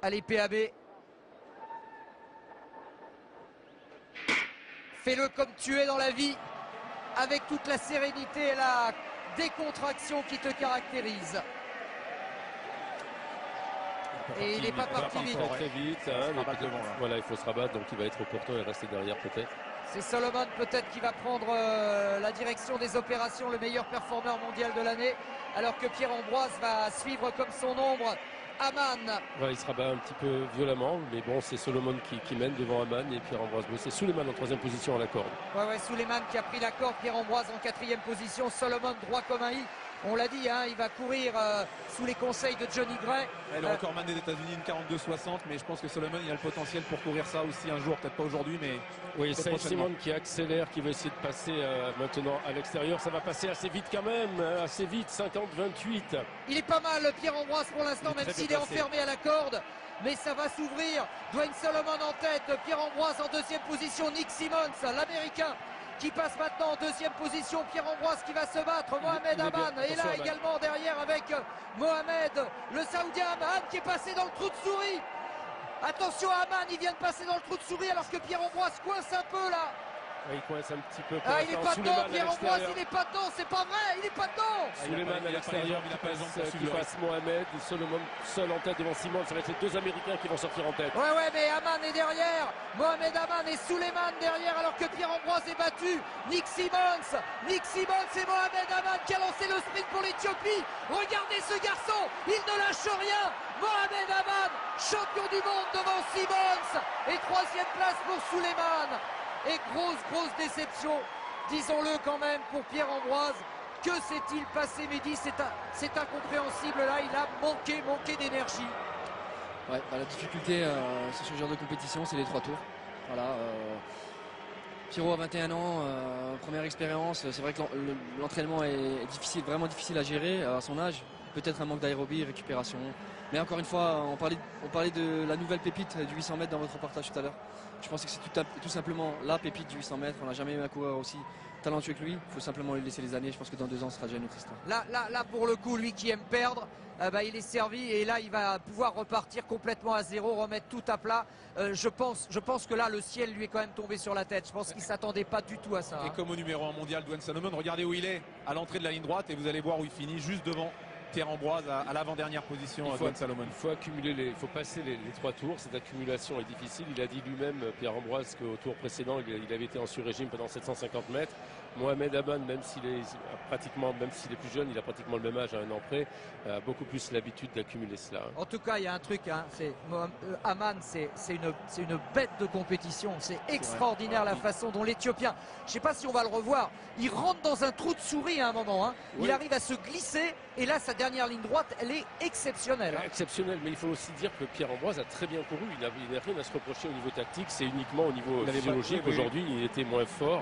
Allez, PAB. Fais-le comme tu es dans la vie, avec toute la sérénité et la décontraction qui te caractérise. Et il n'est pas parti vite. Très vite. Voilà, il faut se rabattre, donc il va être au portant et rester derrière peut-être. C'est Solomon peut-être qui va prendre la direction des opérations, le meilleur performeur mondial de l'année, alors que Pierre-Ambroise va suivre comme son ombre Aman. Ouais, il se rabat un petit peu violemment, mais bon, c'est Solomon qui mène devant Aman et Pierre-Ambroise. C'est Suleiman en troisième position à la corde. Ouais, Suleiman qui a pris la corde, Pierre-Ambroise en quatrième position, Solomon droit comme un i. On l'a dit, hein, il va courir sous les conseils de Johnny Gray. Le recordman des États-Unis, une 42-60, mais je pense que Solomon il a le potentiel pour courir ça aussi un jour, peut-être pas aujourd'hui, mais oui, c'est Simon qui accélère, qui veut essayer de passer maintenant à l'extérieur. Ça va passer assez vite quand même, assez vite, 50-28. Il est pas mal, Pierre-Ambroise pour l'instant, même s'il est enfermé à la corde. Mais ça va s'ouvrir. Dwayne Solomon en tête, Pierre-Ambroise en deuxième position, Nick Simmons, l'Américain, qui passe maintenant en deuxième position. Pierre-Ambroise qui va se battre. Mohamed Aman est là également derrière avec Mohamed, le Saoudien Aman qui est passé dans le trou de souris. Attention à Aman, il vient de passer dans le trou de souris alors que Pierre-Ambroise coince un peu là. Il coince un petit peu. Il n'est pas dedans, Pierre-Ambroise, il n'est pas dedans, c'est pas vrai, il n'est pas dedans. Suleiman à l'extérieur qui passe Mohamed, Solomon seul en tête devant Simon. Ça va être les deux Américains qui vont sortir en tête. Ouais, mais Aman est derrière, Mohamed Aman et Suleiman derrière alors que Pierre-Ambroise est battu. Nick Simmons et Mohamed Aman qui a lancé le sprint pour l'Éthiopie. Regardez ce garçon, il ne lâche rien. Mohamed Aman, champion du monde devant Simmons et troisième place pour Suleiman. Et grosse déception, disons-le quand même, pour Pierre-Ambroise. Que s'est-il passé, Mehdi? C'est incompréhensible là, il a manqué d'énergie. Ouais, la difficulté sur ce genre de compétition, c'est les 3 tours. Voilà, Pierrot a 21 ans, première expérience. C'est vrai que l'entraînement est difficile, vraiment difficile à gérer à son âge. Peut-être un manque d'aérobie, récupération. Mais encore une fois, on parlait de la nouvelle pépite du 800 mètres dans votre reportage tout à l'heure. Je pense que c'est tout simplement la pépite du 800 mètres. On n'a jamais eu un coureur aussi talentueux que lui. Il faut simplement lui laisser les années. Je pense que dans 2 ans, ce sera déjà une autre histoire. Là, pour le coup, lui qui aime perdre, il est servi et là, il va pouvoir repartir complètement à zéro, remettre tout à plat. Je pense que là, le ciel lui est quand même tombé sur la tête. Je pense qu'il ne s'attendait pas du tout à ça. Et comme au numéro 1 mondial, Dwayne Solomon, regardez où il est, à l'entrée de la ligne droite, et vous allez voir où il finit, juste devant Pierre-Ambroise à l'avant-dernière position. Dwayne Solomon. Il faut accumuler, il faut passer les 3 tours. Cette accumulation est difficile. Il a dit lui-même, Pierre-Ambroise, qu'au tour précédent, il avait été en sur-régime pendant 750 mètres. Mohamed Aman, même s'il est plus jeune, il a pratiquement le même âge à un an près, a beaucoup plus l'habitude d'accumuler cela. En tout cas, il y a un truc, Aman, c'est une bête de compétition. C'est extraordinaire la façon dont l'Éthiopien, je ne sais pas si on va le revoir, il rentre dans un trou de souris à un moment. Hein. Oui. Il arrive à se glisser et là, sa dernière ligne droite, elle est exceptionnelle. Exceptionnelle, mais il faut aussi dire que Pierre-Ambroise a très bien couru. Il n'a rien à se reprocher au niveau tactique, c'est uniquement au niveau physiologique. Aujourd'hui, il était moins fort.